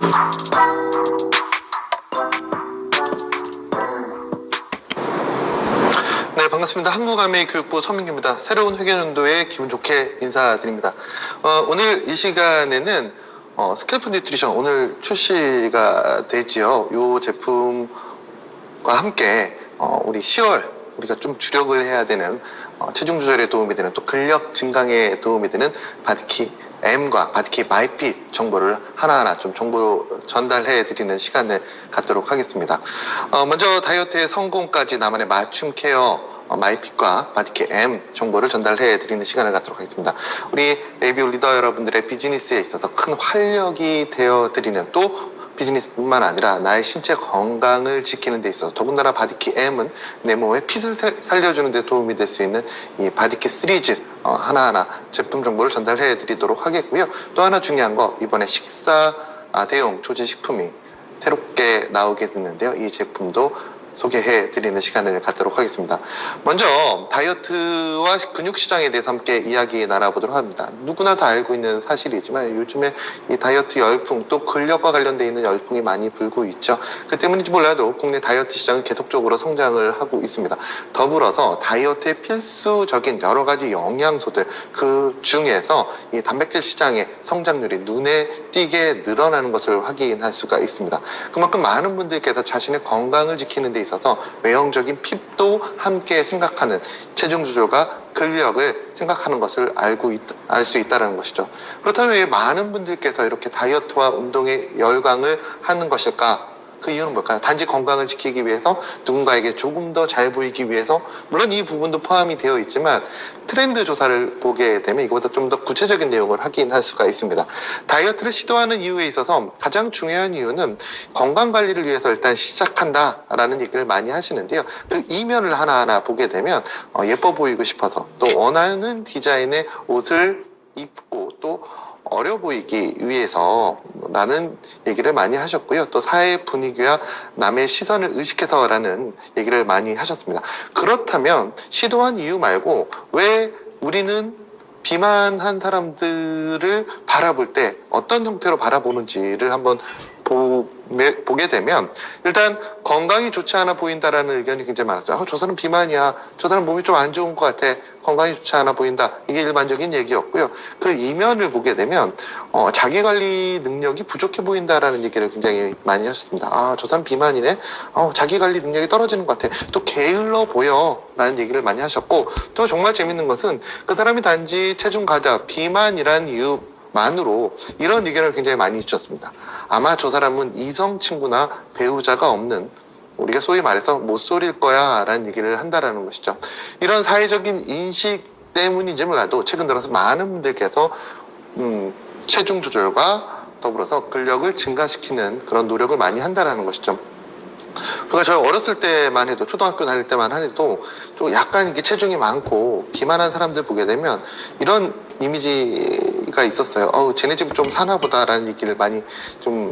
네, 반갑습니다. 한국아메이교육부 서민규입니다. 새로운 회계연도에 기분 좋게 인사드립니다. 오늘 이 시간에는 스캘프 뉴트리션 오늘 출시가 되지요. 이 제품과 함께 우리 10월 우리가 좀 주력을 해야 되는 체중 조절에 도움이 되는 또 근력 증강에 도움이 되는 바디키 M과 바디키 마이핏 정보를 하나하나 좀 정보로 전달해 드리는 시간을 갖도록 하겠습니다. 먼저 다이어트의 성공까지 나만의 맞춤 케어 마이핏과 바디키 M 정보를 전달해 드리는 시간을 갖도록 하겠습니다. 우리 베이비 리더 여러분들의 비즈니스에 있어서 큰 활력이 되어 드리는 또 비즈니스뿐만 아니라 나의 신체 건강을 지키는 데 있어서 더군다나 바디키 M은 내 몸에 핏을 살려주는 데 도움이 될 수 있는 이 바디키 시리즈 하나하나 제품 정보를 전달해 드리도록 하겠고요. 또 하나 중요한 거 이번에 식사 대용 조제식품이 새롭게 나오게 됐는데요. 이 제품도 소개해 드리는 시간을 갖도록 하겠습니다. 먼저 다이어트와 근육시장에 대해서 함께 이야기 나눠보도록 합니다. 누구나 다 알고 있는 사실이지만 요즘에 이 다이어트 열풍 또 근력과 관련되어 있는 열풍이 많이 불고 있죠. 그 때문인지 몰라도 국내 다이어트 시장은 계속적으로 성장을 하고 있습니다. 더불어서 다이어트에 필수적인 여러 가지 영양소들 그 중에서 이 단백질 시장의 성장률이 눈에 띄게 늘어나는 것을 확인할 수가 있습니다. 그만큼 많은 분들께서 자신의 건강을 지키는 데 있어서 외형적인 핏도 함께 생각하는 체중 조절과 근력을 생각하는 것을 알 수 있다는 것이죠. 그렇다면 왜 많은 분들께서 이렇게 다이어트와 운동에 열광을 하는 것일까? 그 이유는 뭘까요? 단지 건강을 지키기 위해서 누군가에게 조금 더 잘 보이기 위해서 물론 이 부분도 포함이 되어 있지만 트렌드 조사를 보게 되면 이거보다 좀 더 구체적인 내용을 확인할 수가 있습니다. 다이어트를 시도하는 이유에 있어서 가장 중요한 이유는 건강관리를 위해서 일단 시작한다라는 얘기를 많이 하시는데요. 그 이면을 하나하나 보게 되면 예뻐 보이고 싶어서 또 원하는 디자인의 옷을 입고 또 어려 보이기 위해서 라는 얘기를 많이 하셨고요. 또 사회 분위기와 남의 시선을 의식해서 라는 얘기를 많이 하셨습니다. 그렇다면 시도한 이유 말고 왜 우리는 비만한 사람들을 바라볼 때 어떤 형태로 바라보는지를 한번 보게 되면 일단 건강이 좋지 않아 보인다라는 의견이 굉장히 많았어요. 저 사람 비만이야. 저 사람 몸이 좀 안 좋은 것 같아. 건강이 좋지 않아 보인다. 이게 일반적인 얘기였고요. 그 이면을 보게 되면 자기관리 능력이 부족해 보인다라는 얘기를 굉장히 많이 하셨습니다. 저 사람 비만이네. 자기관리 능력이 떨어지는 것 같아. 또 게을러 보여 라는 얘기를 많이 하셨고 또 정말 재밌는 것은 그 사람이 단지 체중 과다 비만이란 이유 만으로 이런 의견을 굉장히 많이 주셨습니다. 아마 저 사람은 이성 친구나 배우자가 없는 우리가 소위 말해서 못소릴 거야 라는 얘기를 한다라는 것이죠. 이런 사회적인 인식 때문인지 몰라도 최근 들어서 많은 분들께서 체중 조절과 더불어서 근력을 증가시키는 그런 노력을 많이 한다라는 것이죠. 그러니까 저희 어렸을 때만 해도 초등학교 다닐 때만 해도 좀 약간 이게 체중이 많고 비만한 사람들 보게 되면 이런 이미지가 있었어요. 쟤네 집 좀 사나 보다라는 얘기를 많이 좀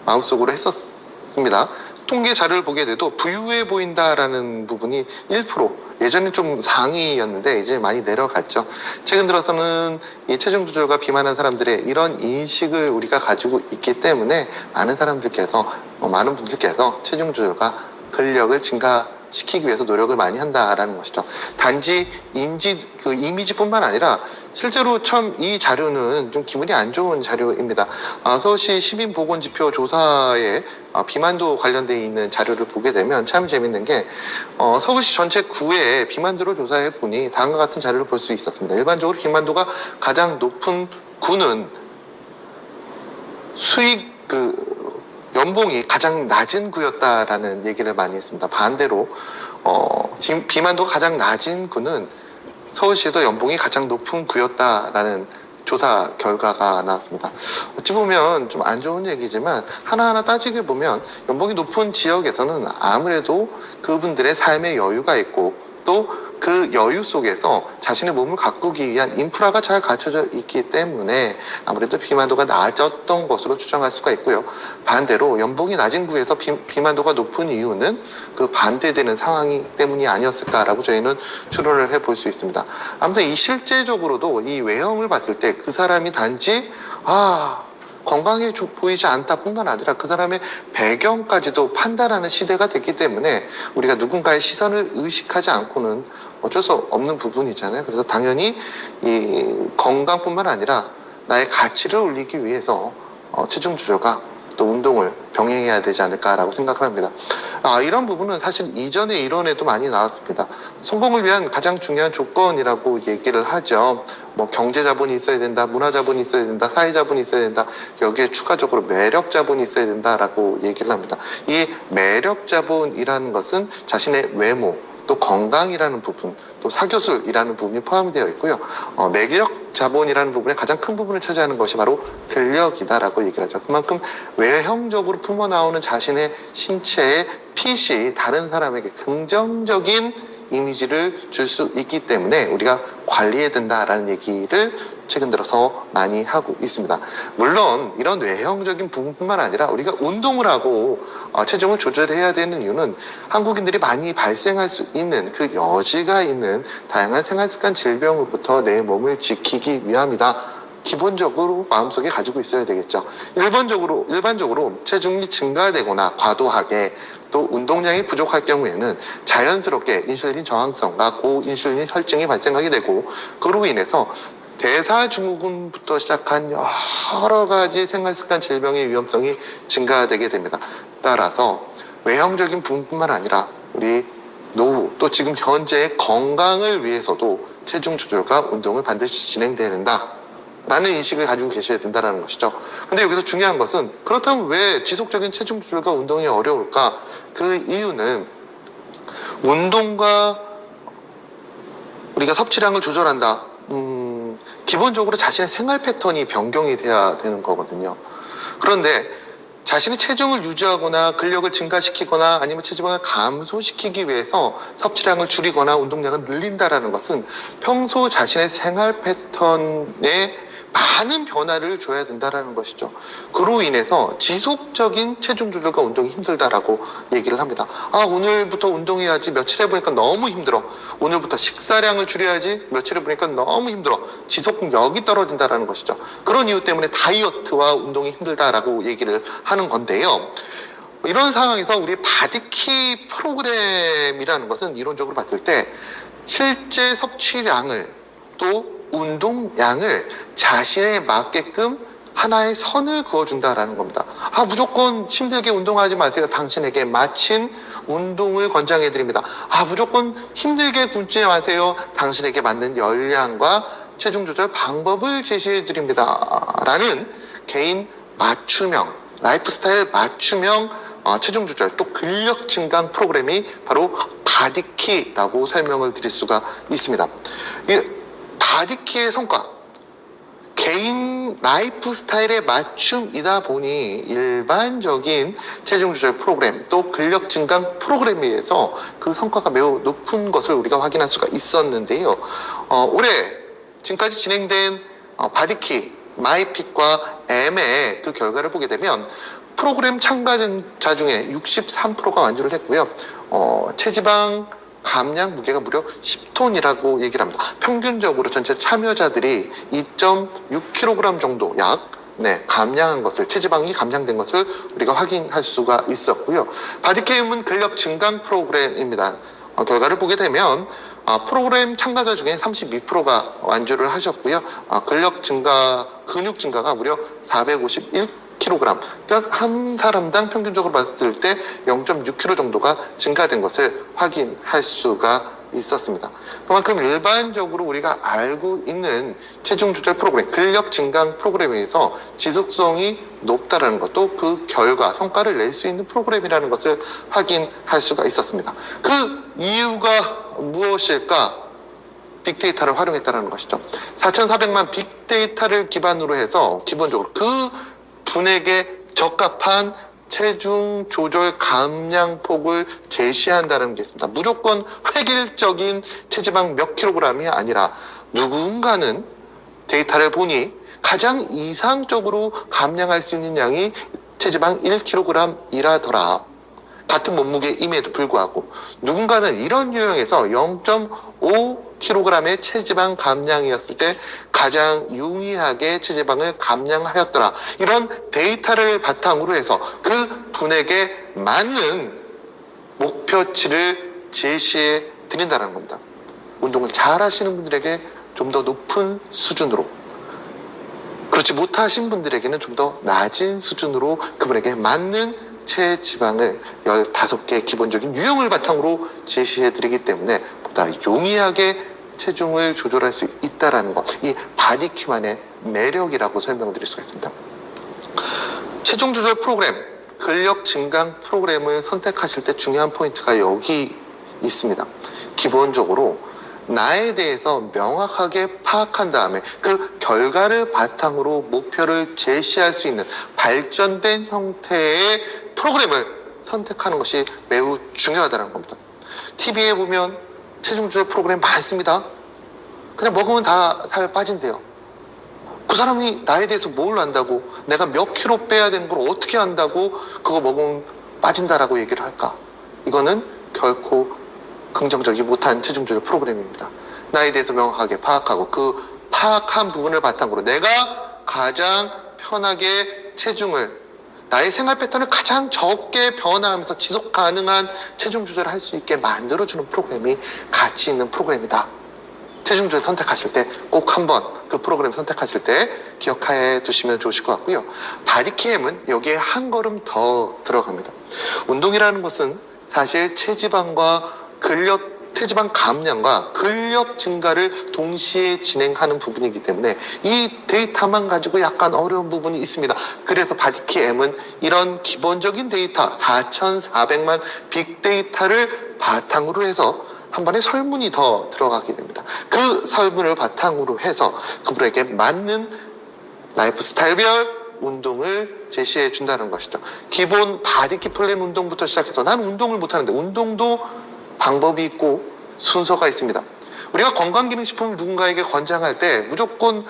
마음속으로 했었습니다. 통계 자료를 보게 돼도 부유해 보인다라는 부분이 1%, 예전엔 좀 상위였는데 이제 많이 내려갔죠. 최근 들어서는 이 체중 조절과 비만한 사람들의 이런 인식을 우리가 가지고 있기 때문에 많은 분들께서 체중 조절과 근력을 증가시키기 위해서 노력을 많이 한다라는 것이죠. 단지 이미지뿐만 아니라 실제로 참 이 자료는 좀 기분이 안 좋은 자료입니다. 서울시 시민보건지표 조사에 비만도 관련되어 있는 자료를 보게 되면 참 재밌는 게 서울시 전체 구에 비만도를 조사해 보니 다음과 같은 자료를 볼 수 있었습니다. 일반적으로 비만도가 가장 높은 구는 연봉이 가장 낮은 구였다라는 얘기를 많이 했습니다. 반대로 지금 비만도가 가장 낮은 구는 서울시에서 연봉이 가장 높은 구였다라는 조사 결과가 나왔습니다. 어찌 보면 좀 안 좋은 얘기지만 하나하나 따지게 보면 연봉이 높은 지역에서는 아무래도 그분들의 삶의 여유가 있고 또 그 여유 속에서 자신의 몸을 가꾸기 위한 인프라가 잘 갖춰져 있기 때문에 아무래도 비만도가 낮았던 것으로 추정할 수가 있고요. 반대로 연봉이 낮은 구에서 비만도가 높은 이유는 그 반대되는 상황이 때문이 아니었을까라고 저희는 추론을 해볼 수 있습니다. 아무튼 이 실제적으로도 이 외형을 봤을 때 그 사람이 단지 건강해 보이지 않다 뿐만 아니라 그 사람의 배경까지도 판단하는 시대가 됐기 때문에 우리가 누군가의 시선을 의식하지 않고는 어쩔 수 없는 부분이잖아요. 그래서 당연히 이 건강뿐만 아니라 나의 가치를 올리기 위해서 체중 조절과 또 운동을 병행해야 되지 않을까라고 생각을 합니다. 이런 부분은 사실 이전의 이론에도 많이 나왔습니다. 성공을 위한 가장 중요한 조건이라고 얘기를 하죠. 뭐 경제 자본이 있어야 된다, 문화 자본이 있어야 된다, 사회 자본이 있어야 된다. 여기에 추가적으로 매력 자본이 있어야 된다라고 얘기를 합니다. 이 매력 자본이라는 것은 자신의 외모, 또 건강이라는 부분, 또 사교술이라는 부분이 포함되어 있고요. 매력 자본이라는 부분의 가장 큰 부분을 차지하는 것이 바로 근력이다라고 얘기를 하죠. 그만큼 외형적으로 품어나오는 자신의 신체의 핏이 다른 사람에게 긍정적인 이미지를 줄 수 있기 때문에 우리가 관리해야 된다라는 얘기를 최근 들어서 많이 하고 있습니다. 물론 이런 외형적인 부분뿐만 아니라 우리가 운동을 하고 체중을 조절해야 되는 이유는 한국인들이 많이 발생할 수 있는 그 여지가 있는 다양한 생활습관 질병으로부터 내 몸을 지키기 위함이다. 기본적으로 마음속에 가지고 있어야 되겠죠. 일반적으로 체중이 증가되거나 과도하게 또 운동량이 부족할 경우에는 자연스럽게 인슐린 저항성과 고인슐린 혈증이 발생하게 되고 그로 인해서 대사증후군부터 시작한 여러 가지 생활습관 질병의 위험성이 증가되게 됩니다. 따라서 외형적인 부분뿐만 아니라 우리 노후 또 지금 현재의 건강을 위해서도 체중 조절과 운동을 반드시 진행돼야 된다. 라는 인식을 가지고 계셔야 된다는 것이죠. 근데 여기서 중요한 것은 그렇다면 왜 지속적인 체중 조절과 운동이 어려울까? 그 이유는 운동과 우리가 섭취량을 조절한다. 기본적으로 자신의 생활 패턴이 변경이 돼야 되는 거거든요. 그런데 자신의 체중을 유지하거나 근력을 증가시키거나 아니면 체지방을 감소시키기 위해서 섭취량을 줄이거나 운동량을 늘린다라는 것은 평소 자신의 생활 패턴에 많은 변화를 줘야 된다는 것이죠. 그로 인해서 지속적인 체중 조절과 운동이 힘들다라고 얘기를 합니다. 오늘부터 운동해야지 며칠 해보니까 너무 힘들어. 오늘부터 식사량을 줄여야지 며칠 해보니까 너무 힘들어. 지속력이 떨어진다는 것이죠. 그런 이유 때문에 다이어트와 운동이 힘들다라고 얘기를 하는 건데요. 이런 상황에서 우리 바디키 프로그램이라는 것은 이론적으로 봤을 때 실제 섭취량을 또 운동량을 자신에 맞게끔 하나의 선을 그어준다라는 겁니다. 무조건 힘들게 운동하지 마세요. 당신에게 맞힌 운동을 권장해드립니다. 무조건 힘들게 굶지 마세요. 당신에게 맞는 열량과 체중 조절 방법을 제시해드립니다. 라는 개인 맞춤형, 라이프스타일 맞춤형 체중 조절 또 근력 증강 프로그램이 바로 바디키라고 설명을 드릴 수가 있습니다. 바디키의 성과, 개인 라이프 스타일에 맞춤이다 보니 일반적인 체중 조절 프로그램 또 근력 증강 프로그램에 의해서 그 성과가 매우 높은 것을 우리가 확인할 수가 있었는데요. 올해 지금까지 진행된 바디키, 마이핏과 M의 그 결과를 보게 되면 프로그램 참가자 중에 63%가 완주를 했고요. 체지방 감량 무게가 무려 10톤이라고 얘기를 합니다. 평균적으로 전체 참여자들이 2.6kg 정도 감량한 것을, 체지방이 감량된 것을 우리가 확인할 수가 있었고요. 바디케임은 근력 증강 프로그램입니다. 결과를 보게 되면 프로그램 참가자 중에 32%가 완주를 하셨고요. 근력 증가, 근육 증가가 무려 451kg, 그러니까 한 사람당 평균적으로 봤을 때 0.6kg 정도가 증가된 것을 확인할 수가 있었습니다. 그만큼 일반적으로 우리가 알고 있는 체중 조절 프로그램, 근력 증강 프로그램에서 지속성이 높다는 것도 그 결과, 성과를 낼 수 있는 프로그램이라는 것을 확인할 수가 있었습니다. 그 이유가 무엇일까? 빅데이터를 활용했다는 것이죠. 4,400만 빅데이터를 기반으로 해서 기본적으로 그 분에게 적합한 체중 조절 감량폭을 제시한다는 게 있습니다. 무조건 획일적인 체지방 몇 킬로그램이 아니라 누군가는 데이터를 보니 가장 이상적으로 감량할 수 있는 양이 체지방 1kg이라더라. 같은 몸무게임에도 불구하고 누군가는 이런 유형에서 0.5 kg의 체지방 감량이었을 때 가장 용이하게 체지방을 감량하였더라. 이런 데이터를 바탕으로 해서 그 분에게 맞는 목표치를 제시해 드린다는 겁니다. 운동을 잘 하시는 분들에게 좀 더 높은 수준으로, 그렇지 못하신 분들에게는 좀 더 낮은 수준으로 그분에게 맞는 체지방을 15개의 기본적인 유형을 바탕으로 제시해 드리기 때문에 보다 용이하게 체중을 조절할 수 있다는 것, 이 바디킴만의 매력이라고 설명드릴 수가 있습니다. 체중 조절 프로그램, 근력 증강 프로그램을 선택하실 때 중요한 포인트가 여기 있습니다. 기본적으로 나에 대해서 명확하게 파악한 다음에 그 결과를 바탕으로 목표를 제시할 수 있는 발전된 형태의 프로그램을 선택하는 것이 매우 중요하다는 겁니다. TV에 보면 체중 조절 프로그램 많습니다. 그냥 먹으면 다 살 빠진대요. 그 사람이 나에 대해서 뭘 안다고, 내가 몇 킬로 빼야 되는 걸 어떻게 안다고 그거 먹으면 빠진다라고 얘기를 할까? 이거는 결코 긍정적이 못한 체중 조절 프로그램입니다. 나에 대해서 명확하게 파악하고 그 파악한 부분을 바탕으로 내가 가장 편하게 체중을, 나의 생활 패턴을 가장 적게 변화하면서 지속 가능한 체중 조절을 할 수 있게 만들어주는 프로그램이 가치 있는 프로그램이다. 체중 조절 선택하실 때 꼭 한번 그 프로그램 선택하실 때 기억해 두시면 좋으실 것 같고요. 바디캠은 여기에 한 걸음 더 들어갑니다. 운동이라는 것은 사실 체지방 감량과 근력 증가를 동시에 진행하는 부분이기 때문에 이 데이터만 가지고 약간 어려운 부분이 있습니다. 그래서 바디키M은 이런 기본적인 데이터 4,400만 빅데이터를 바탕으로 해서 한 번에 설문이 더 들어가게 됩니다. 그 설문을 바탕으로 해서 그분에게 맞는 라이프 스타일별 운동을 제시해 준다는 것이죠. 기본 바디키 플랜 운동부터 시작해서 난 운동을 못하는데, 운동도 방법이 있고 순서가 있습니다. 우리가 건강기능식품을 누군가에게 권장할 때 무조건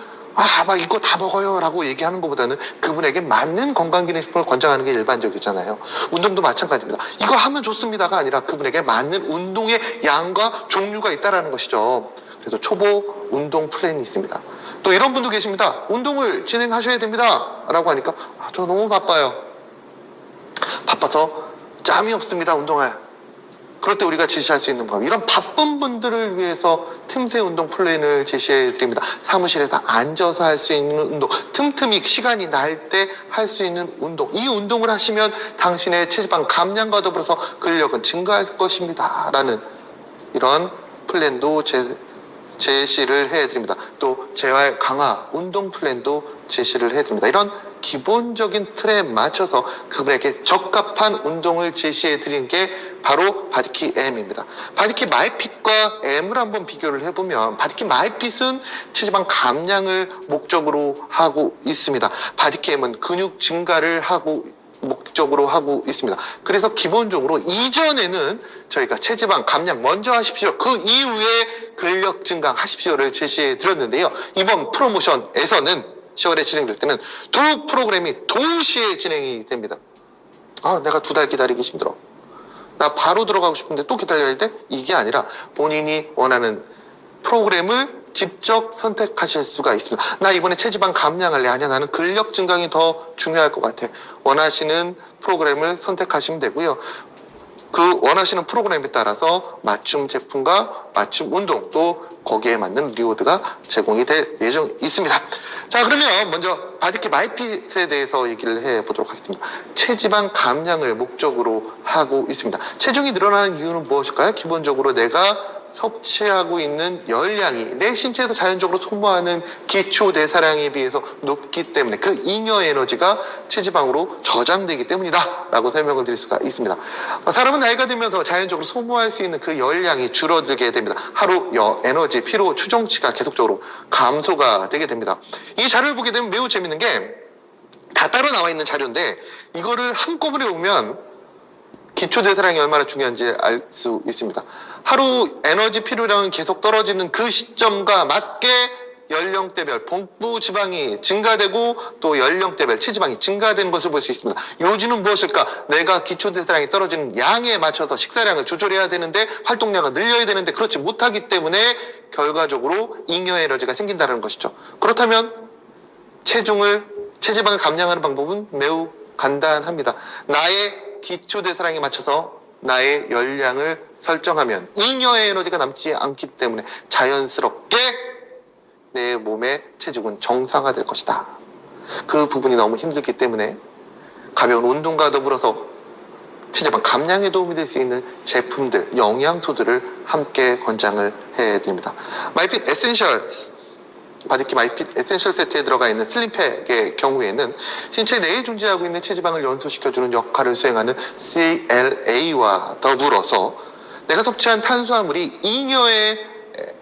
막 이거 다 먹어요 라고 얘기하는 것보다는 그분에게 맞는 건강기능식품을 권장하는 게 일반적이잖아요. 운동도 마찬가지입니다. 이거 하면 좋습니다가 아니라 그분에게 맞는 운동의 양과 종류가 있다는 것이죠. 그래서 초보 운동 플랜이 있습니다. 또 이런 분도 계십니다. 운동을 진행하셔야 됩니다 라고 하니까 저 너무 바빠요. 바빠서 짬이 없습니다 운동할. 그럴 때 우리가 제시할 수 있는 방법, 이런 바쁜 분들을 위해서 틈새 운동 플랜을 제시해 드립니다. 사무실에서 앉아서 할 수 있는 운동, 틈틈이 시간이 날 때 할 수 있는 운동, 이 운동을 하시면 당신의 체지방 감량과 더불어서 근력은 증가할 것입니다 라는 이런 플랜도 제시를 해드립니다. 또 재활 강화 운동 플랜도 제시를 해드립니다. 이런 기본적인 틀에 맞춰서 그분에게 적합한 운동을 제시해 드리는 게 바로 바디키 M입니다. 바디키 마이핏과 M을 한번 비교를 해보면, 바디키 마이핏은 체지방 감량을 목적으로 하고 있습니다. 바디키 M은 근육 증가를 목적으로 하고 있습니다. 그래서 기본적으로 이전에는 저희가 체지방 감량 먼저 하십시오, 그 이후에 근력 증강 하십시오를 제시해 드렸는데요. 이번 프로모션에서는 10월에 진행될 때는 두 프로그램이 동시에 진행이 됩니다. 내가 2달 기다리기 힘들어, 나 바로 들어가고 싶은데 또 기다려야 돼? 이게 아니라 본인이 원하는 프로그램을 직접 선택하실 수가 있습니다. 나 이번에 체지방 감량할래? 아니야, 나는 근력 증강이 더 중요할 것 같아. 원하시는 프로그램을 선택하시면 되고요. 그 원하시는 프로그램에 따라서 맞춤 제품과 맞춤 운동, 또 거기에 맞는 리워드가 제공이 될 예정이 있습니다. 자, 그러면 먼저 바디키 마이핏에 대해서 얘기를 해보도록 하겠습니다. 체지방 감량을 목적으로 하고 있습니다. 체중이 늘어나는 이유는 무엇일까요? 기본적으로 내가 섭취하고 있는 열량이 내 신체에서 자연적으로 소모하는 기초 대사량에 비해서 높기 때문에 그 잉여 에너지가 체지방으로 저장되기 때문이다 라고 설명을 드릴 수가 있습니다. 사람은 나이가 들면서 자연적으로 소모할 수 있는 그 열량이 줄어들게 됩니다. 하루 에너지, 피로 추정치가 계속적으로 감소가 되게 됩니다. 이 자료를 보게 되면 매우 재밌는 게 다 따로 나와 있는 자료인데, 이거를 한꺼번에 보면 기초 대사량이 얼마나 중요한지 알 수 있습니다. 하루 에너지 필요량은 계속 떨어지는 그 시점과 맞게 연령대별 복부 지방이 증가되고 또 연령대별 체지방이 증가되는 것을 볼 수 있습니다. 요지는 무엇일까? 내가 기초대사량이 떨어지는 양에 맞춰서 식사량을 조절해야 되는데 활동량을 늘려야 되는데 그렇지 못하기 때문에 결과적으로 잉여 에너지가 생긴다는 것이죠. 그렇다면 체지방을 감량하는 방법은 매우 간단합니다. 나의 기초대사량에 맞춰서 나의 열량을 설정하면 잉여의 에너지가 남지 않기 때문에 자연스럽게 내 몸의 체중은 정상화될 것이다. 그 부분이 너무 힘들기 때문에 가벼운 운동과 더불어서 체지방 감량에 도움이 될 수 있는 제품들, 영양소들을 함께 권장을 해드립니다. 마이핏 에센셜 바디키 마이핏 에센셜 세트에 들어가 있는 슬림팩의 경우에는 신체 내에 존재하고 있는 체지방을 연소시켜주는 역할을 수행하는 CLA와 더불어서 내가 섭취한 탄수화물이 잉여의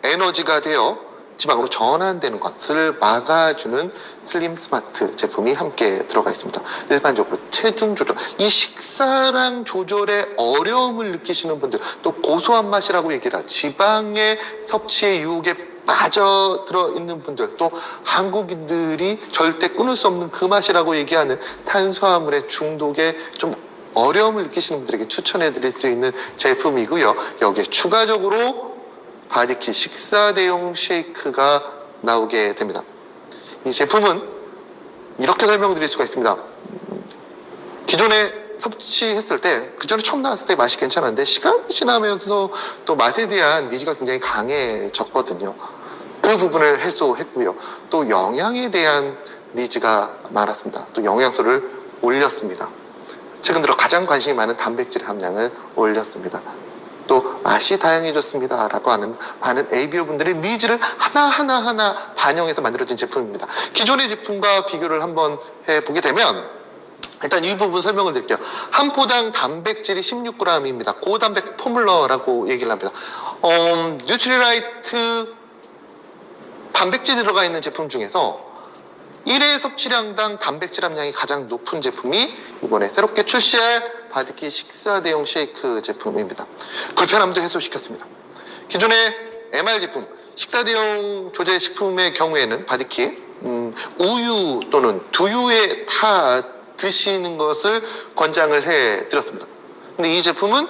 에너지가 되어 지방으로 전환되는 것을 막아주는 슬림 스마트 제품이 함께 들어가 있습니다. 일반적으로 체중 조절, 이 식사량 조절에 어려움을 느끼시는 분들, 또 고소한 맛이라고 얘기를 하죠. 지방의 섭취의 유혹에 빠져들어 있는 분들, 또 한국인들이 절대 끊을 수 없는 그 맛이라고 얘기하는 탄수화물의 중독에 좀 어려움을 느끼시는 분들에게 추천해 드릴 수 있는 제품이고요. 여기에 추가적으로 바디키 식사 대용 쉐이크가 나오게 됩니다. 이 제품은 이렇게 설명드릴 수가 있습니다. 기존에 섭취했을 때, 그 전에 처음 나왔을 때 맛이 괜찮았는데 시간이 지나면서 또 맛에 대한 니즈가 굉장히 강해졌거든요. 그 부분을 해소했고요. 또 영양에 대한 니즈가 많았습니다. 또 영양소를 올렸습니다. 최근 들어 가장 관심이 많은 단백질 함량을 올렸습니다. 또 맛이 다양해졌습니다 라고 하는 많은 ABO 분들의 니즈를 하나하나 반영해서 만들어진 제품입니다. 기존의 제품과 비교를 한번 해보게 되면 일단 이 부분 설명을 드릴게요. 한 포당 단백질이 16g입니다. 고단백 포뮬러라고 얘기를 합니다. 뉴트리라이트 단백질 들어가 있는 제품 중에서 1회 섭취량당 단백질 함량이 가장 높은 제품이 이번에 새롭게 출시할 바디키 식사 대용 쉐이크 제품입니다. 불편함도 해소시켰습니다. 기존의 MR 제품, 식사 대용 조제 식품의 경우에는 바디키 우유 또는 두유에 타 드시는 것을 권장을 해드렸습니다. 근데 이 제품은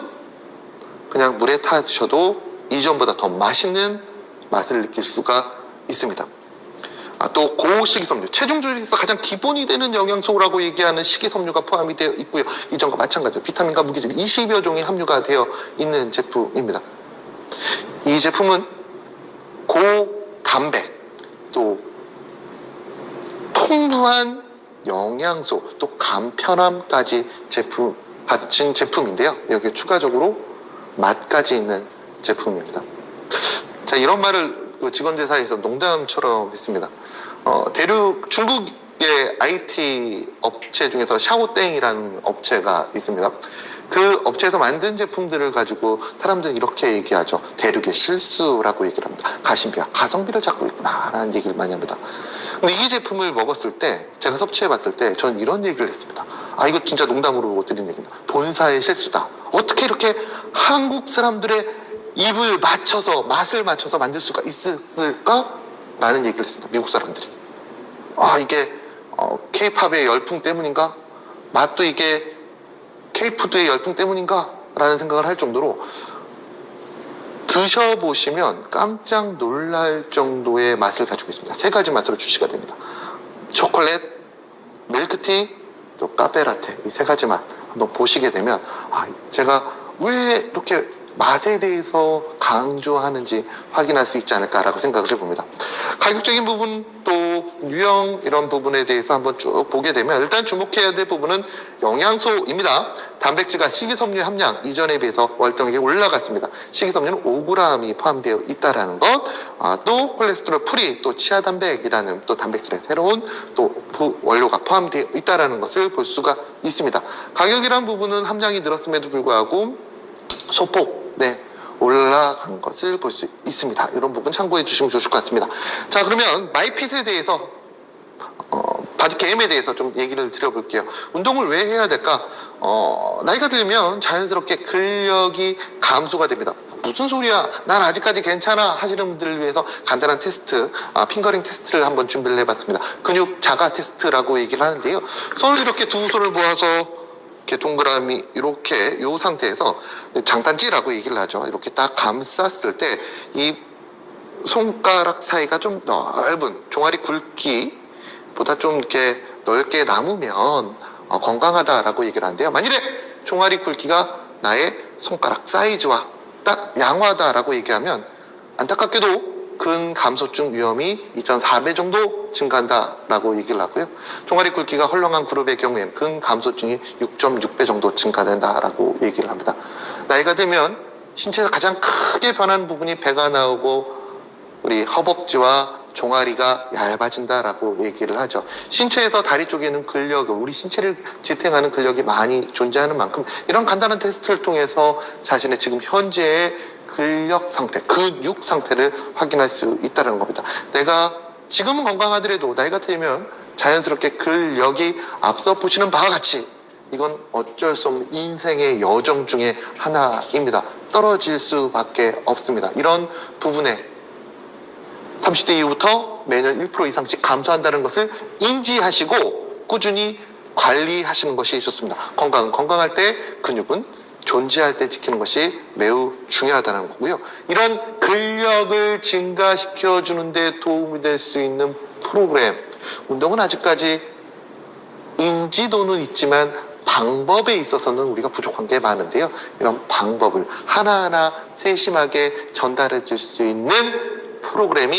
그냥 물에 타 드셔도 이전보다 더 맛있는 맛을 느낄 수가 있습니다. 또 고식이섬유, 체중 조절에서 가장 기본이 되는 영양소라고 얘기하는 식이섬유가 포함이 되어 있고요. 이전과 마찬가지로 비타민과 무기질 20여 종이 함유가 되어 있는 제품입니다. 이 제품은 고단백, 또 풍부한 영양소, 또 간편함까지 갖춘 제품인데요. 여기에 추가적으로 맛까지 있는 제품입니다. 자, 이런 말을 직원들 사이에서 농담처럼 했습니다. 중국의 IT 업체 중에서 샤오땡이라는 업체가 있습니다. 그 업체에서 만든 제품들을 가지고 사람들은 이렇게 얘기하죠. 대륙의 실수라고 얘기를 합니다. 가심비와 가성비를 찾고 있구나 라는 얘기를 많이 합니다. 근데 이 제품을 먹었을 때, 제가 섭취해 봤을 때 저는 이런 얘기를 했습니다. 이거 진짜 농담으로 드린 얘기입니다. 본사의 실수다. 어떻게 이렇게 한국 사람들의 입을 맞춰서, 맛을 맞춰서 만들 수가 있었을까? 라는 얘기를 했습니다. 미국 사람들이. 이게 K-팝의 열풍 때문인가? 맛도 이게 K-푸드의 열풍 때문인가? 라는 생각을 할 정도로 드셔보시면 깜짝 놀랄 정도의 맛을 가지고 있습니다. 3가지 맛으로 출시가 됩니다. 초콜릿, 밀크티, 또 카페라테, 이 3가지 맛 한번 보시게 되면 제가 왜 이렇게 맛에 대해서 강조하는지 확인할 수 있지 않을까라고 생각을 해봅니다. 가격적인 부분 또 유형 이런 부분에 대해서 한번 쭉 보게 되면 일단 주목해야 될 부분은 영양소입니다. 단백질과 식이섬유 함량 이전에 비해서 월등하게 올라갔습니다. 식이섬유는 5g이 포함되어 있다는 것, 또 콜레스테롤 프리, 또 치아단백이라는 또 단백질의 새로운 또 원료가 포함되어 있다는 것을 볼 수가 있습니다. 가격이란 부분은 함량이 늘었음에도 불구하고 소폭 올라간 것을 볼 수 있습니다. 이런 부분 참고해 주시면 좋을 것 같습니다. 자, 그러면 마이핏에 대해서 바디게임에 대해서 좀 얘기를 드려볼게요. 운동을 왜 해야 될까? 나이가 들면 자연스럽게 근력이 감소가 됩니다. 무슨 소리야? 난 아직까지 괜찮아 하시는 분들을 위해서 간단한 테스트, 핑거링 테스트를 한번 준비를 해봤습니다. 근육 자가 테스트라고 얘기를 하는데요. 손을 이렇게 두 손을 모아서 이렇게 동그라미 이렇게 이 상태에서 장단지라고 얘기를 하죠. 이렇게 딱 감쌌을 때 이 손가락 사이가 좀 넓은 종아리 굵기보다 좀 이렇게 넓게 남으면 건강하다라고 얘기를 하는데요. 만일에 종아리 굵기가 나의 손가락 사이즈와 딱 양호하다라고 얘기하면 안타깝게도 근감소증 위험이 2.4배 정도 증가한다라고 얘기를 하고요. 종아리 굵기가 헐렁한 그룹의 경우에는 근감소증이 6.6배 정도 증가된다라고 얘기를 합니다. 나이가 들면 신체에서 가장 크게 변하는 부분이 배가 나오고 우리 허벅지와 종아리가 얇아진다라고 얘기를 하죠. 신체에서 다리 쪽에는 근력을, 우리 신체를 지탱하는 근력이 많이 존재하는 만큼 이런 간단한 테스트를 통해서 자신의 지금 현재의 근력 상태, 근육 상태를 확인할 수 있다는 겁니다. 내가 지금은 건강하더라도 나이가 들면 자연스럽게 근력이 앞서 보시는 바와 같이 이건 어쩔 수 없는 인생의 여정 중에 하나입니다. 떨어질 수밖에 없습니다. 이런 부분에 30대 이후부터 매년 1% 이상씩 감소한다는 것을 인지하시고 꾸준히 관리하시는 것이 좋습니다. 건강할 때 근육은 존재할 때 지키는 것이 매우 중요하다는 거고요. 이런 근력을 증가시켜 주는데 도움이 될 수 있는 프로그램, 운동은 아직까지 인지도는 있지만 방법에 있어서는 우리가 부족한 게 많은데요. 이런 방법을 하나하나 세심하게 전달해 줄 수 있는 프로그램이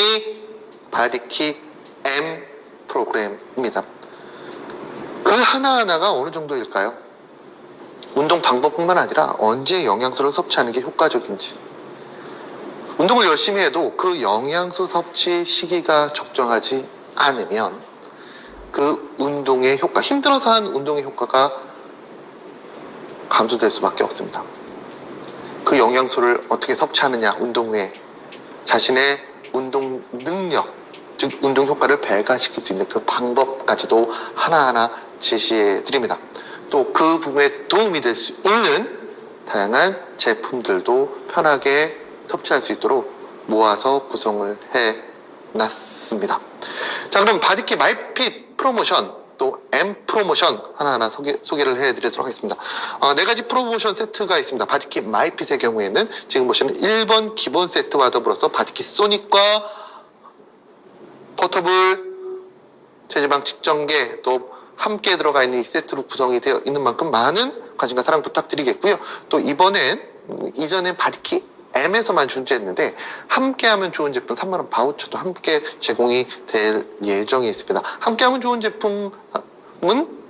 바디킥 M 프로그램입니다. 그 하나하나가 어느 정도일까요? 운동 방법뿐만 아니라 언제 영양소를 섭취하는 게 효과적인지, 운동을 열심히 해도 그 영양소 섭취 시기가 적정하지 않으면 그 운동의 효과, 힘들어서 한 운동의 효과가 감소될 수밖에 없습니다. 그 영양소를 어떻게 섭취하느냐, 운동 후에 자신의 운동 능력, 즉 운동 효과를 배가시킬 수 있는 그 방법까지도 하나하나 제시해 드립니다. 또 그 부분에 도움이 될 수 있는 다양한 제품들도 편하게 섭취할 수 있도록 모아서 구성을 해 놨습니다. 자, 그럼 바디킥 마이핏 프로모션 또 M 프로모션 하나하나 소개를 해드리도록 하겠습니다. 네 가지 프로모션 세트가 있습니다. 바디킥 마이핏의 경우에는 지금 보시는 1번 기본 세트와 더불어서 바디킥 소닉과 포터블 체지방 측정계 또 함께 들어가 있는 이 세트로 구성이 되어 있는 만큼 많은 관심과 사랑 부탁드리겠고요. 또 이전엔 바디킥 M에서만 존재했는데 함께하면 좋은 제품 3만원 바우처도 함께 제공이 될 예정이 있습니다. 함께하면 좋은 제품은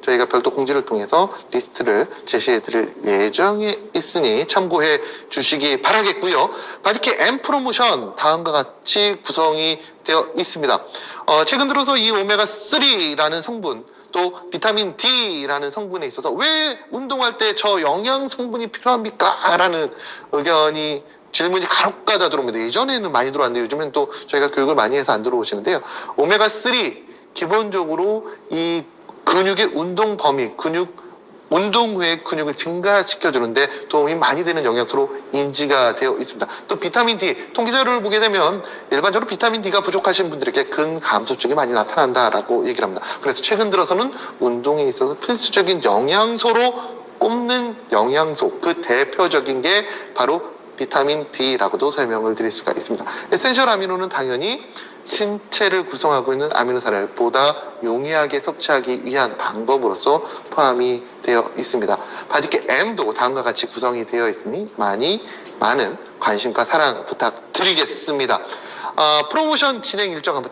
저희가 별도 공지를 통해서 리스트를 제시해 드릴 예정에 있으니 참고해 주시기 바라겠고요. 바디킥 M 프로모션 다음과 같이 구성이 되어 있습니다. 최근 들어서 이 오메가3라는 성분 또 비타민 D라는 성분에 있어서 왜 운동할 때 저 영양 성분이 필요합니까? 라는 질문이 간혹가다 들어옵니다. 예전에는 많이 들어왔는데 요즘엔 또 저희가 교육을 많이 해서 안 들어오시는데요. 오메가3 기본적으로 이 근육의 운동 범위, 운동 후에 근육을 증가시켜 주는데 도움이 많이 되는 영양소로 인지가 되어 있습니다. 또 비타민 D, 통계자료를 보게 되면 일반적으로 비타민 D가 부족하신 분들에게 근감소증이 많이 나타난다라고 얘기를 합니다. 그래서 최근 들어서는 운동에 있어서 필수적인 영양소로 꼽는 영양소, 그 대표적인 게 바로 비타민 D라고도 설명을 드릴 수가 있습니다. 에센셜 아미노는 당연히 신체를 구성하고 있는 아미노산을 보다 용이하게 섭취하기 위한 방법으로서 포함이 되어 있습니다. 바디킥 M도 다음과 같이 구성이 되어 있으니 많은 관심과 사랑 부탁드리겠습니다. 프로모션 진행 일정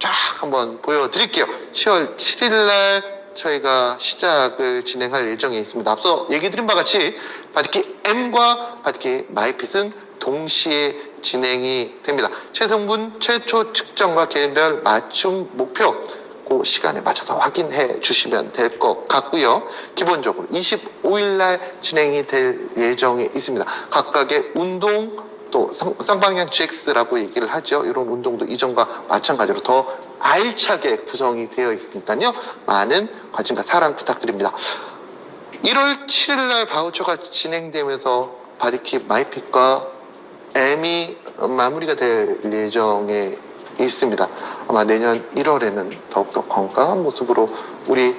한번 보여드릴게요. 10월 7일 날 저희가 시작을 진행할 예정에 있습니다. 앞서 얘기 드린 바와 같이 바디킥 M과 바디킥 마이핏은 동시에 진행이 됩니다. 체성분 최초 측정과 개인별 맞춤 목표 그 시간에 맞춰서 확인해 주시면 될 것 같고요. 기본적으로 25일 날 진행이 될 예정에 있습니다. 각각의 운동 또 쌍방향 GX라고 얘기를 하죠. 이런 운동도 이전과 마찬가지로 더 알차게 구성이 되어 있으니까요. 많은 관심과 사랑 부탁드립니다. 1월 7일 날 바우처가 진행되면서 바디킥 마이핏과 M이 마무리가 될 예정에 있습니다. 아마 내년 1월에는 더욱더 건강한 모습으로 우리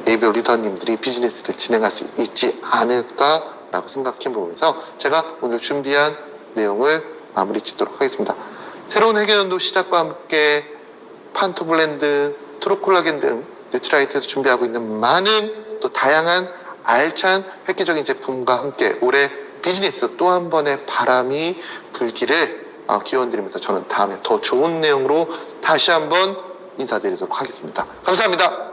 ABO 리더님들이 비즈니스를 진행할 수 있지 않을까라고 생각해 보면서 제가 오늘 준비한 내용을 마무리 짓도록 하겠습니다. 새로운 회계연도 시작과 함께 판토블렌드, 트로콜라겐 등 뉴트라이트에서 준비하고 있는 많은 또 다양한 알찬 획기적인 제품과 함께 올해 비즈니스 또 한 번의 바람이 불기를 기원드리면서 저는 다음에 더 좋은 내용으로 다시 한번 인사드리도록 하겠습니다. 감사합니다.